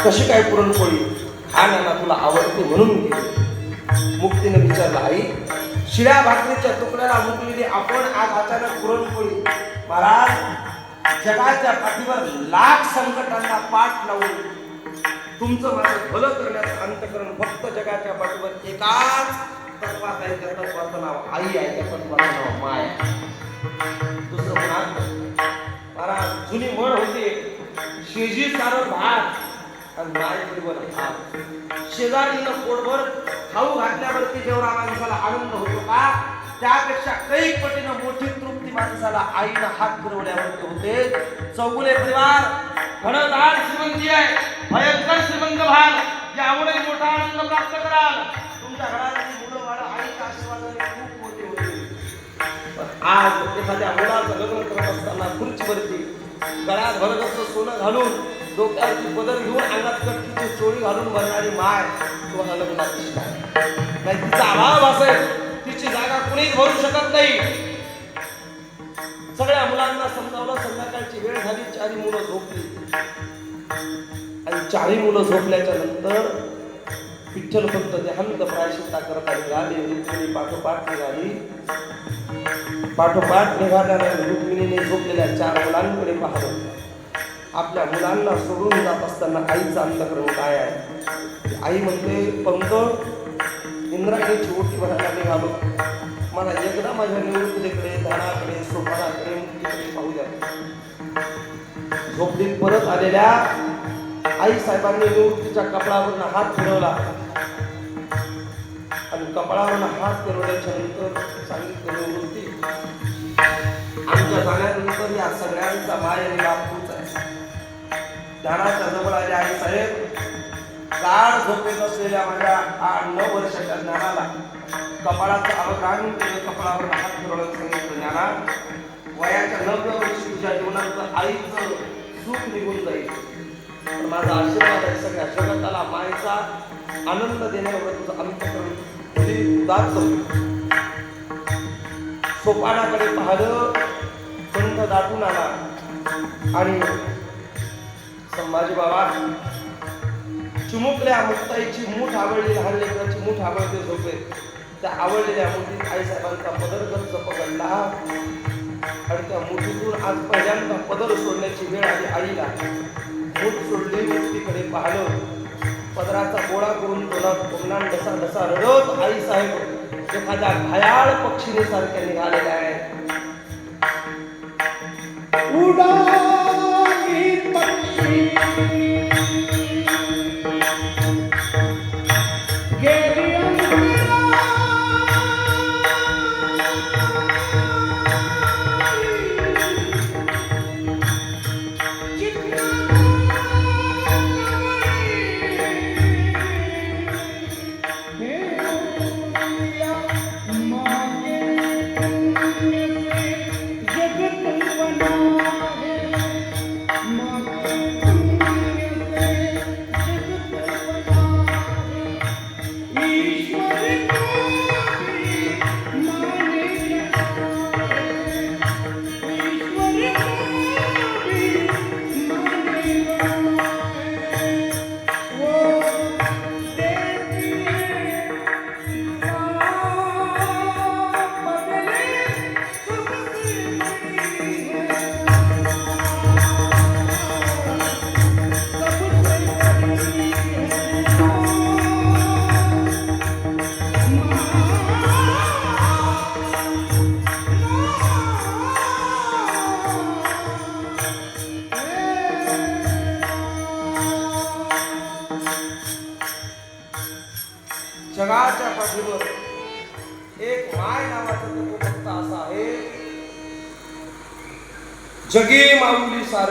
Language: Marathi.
कशी काय पुरणपोळी? हा नाना तुला आवडते म्हणून गेली. मुक्तीने विचारलं, आई शिळ्या भाकरीच्या तुकड्याला मुकलेली आपण आज अचानक पुरणपोळी? महाराज जगाच्या पाठीवर लाख संकटांना पाठ लावून तुमचं माझं भलं करण्याचं अंतकरण फक्त जगाच्या पाठीवर एकाच तत्वात आहे. त्या तत्वाचं नाव आई आहे, त्या तत्वाचं नाव माय. दुसरं म्हणा महाराज जुनी म्हण होती, शेजी सारं भात आणि माय बरोबर भात. शेजारीनं पोटभर खाऊ घातल्यावरती जेवढा माणसाला आनंद होतो का, त्यापेक्षा कैक पटीनं मोठी तृप्ती माणसाला आईनं हात फिरवल्यावरती होते. चौगुले परिवार घनदाट श्रीमंती आहे, भयंकर श्रीमंत व्हाल, यामुळे मोठा आनंद प्राप्त कराल. तुमच्या घरातली मुलं वाढ आईच्या आशीर्वादाने खूप मोठे होते. पण आज एखाद्या मुलाचं लग्न करत असताना खुर्चीवरती गळ्यात भरगच्च सोनं घालून डोक्यावरची पदर घेऊन अंगात कटकीची चोळी घालून भरणारी माय तुम्हाला लग्नात दिसणार नाही. तिचा अभाव असेल, तिची जागा कुणीच भरू शकत नाही. सगळ्या मुलांना समजावलं, संध्याकाळची वेळ झाली, चारी मुलं झोपली आणि चारी मुलं झोपल्याच्या नंतर विठ्ठल भक्त देहांत प्रायश्चित्ता करता निघाली. रुक्मिणी पाठोपाठ निघाली. पाठोपाठ निघाल्याने रुक्मिणीने झोपलेल्या चार मुलांकडे पाहिलं. आपल्या मुलांना सोडून जात असताना आईचं अंतकरण काय आहे? आई म्हणते, पंत इंद्रायणीची ओटी भरायला निघालो, मला एकदा माझ्या निवृत्तीकडे, धनाकडे, सोपानाकडे, मुक्तीकडे पाहू द्या. झोपडीत परत आलेल्या आई साहेबांनी निवृत्तीच्या कपडावरून हात फिरवला आणि कपडावरून हात फिरवल्याच्या नंतर सांगितलं, निवृत्ती आमच्या जाण्यानंतर या सगळ्यांचा माय आणि बाप तूच आहे. ध्यानाच्या जवळ आले आई साहेब, गाढ झोपेत असलेल्या माझ्या 8-9 वर्षाच्या ज्ञानाला कपाळाचं अवधान केलं, कपाळावर हात फिरवलं, सांगितलं, ज्ञाना वयाच्या 9व्या वर्षी तुझ्या जीवनात आईचं सुख निघून जाईल. पण माझा आशीर्वाद आहे सगळ्या जगताला मायेचा आनंद देण्यावर तुझं अंतकरण उदात होईल. सोपानाकडे पाहिलं, कंठ दाटून आला आणि संभाजी बाबा चिमुकल्या मुक्ताईची मूठ आवडली, लहान लेकराची मूठ आवडते झोपे. त्या आवडलेल्या मुठीत आईसाहेबांचा पदर गच्च पकडला आणि त्या मुठीतून आज पहिल्यांदा पदर सोडण्याची वेळ आली आईला. मूठ सोडली, मुक्तीकडे पाहिलं, पदराचा गोळा करून तोंडात ओमनान ढसा रडत आई साहेब एखाद्या घायाळ पक्षीने सारख्या निघालेल्या आहेत. उडाली पक्षी गेली जगाच्या पाठीवर एक माय नावाचा तत्व फक्त असा आहे, जगे माऊली सारे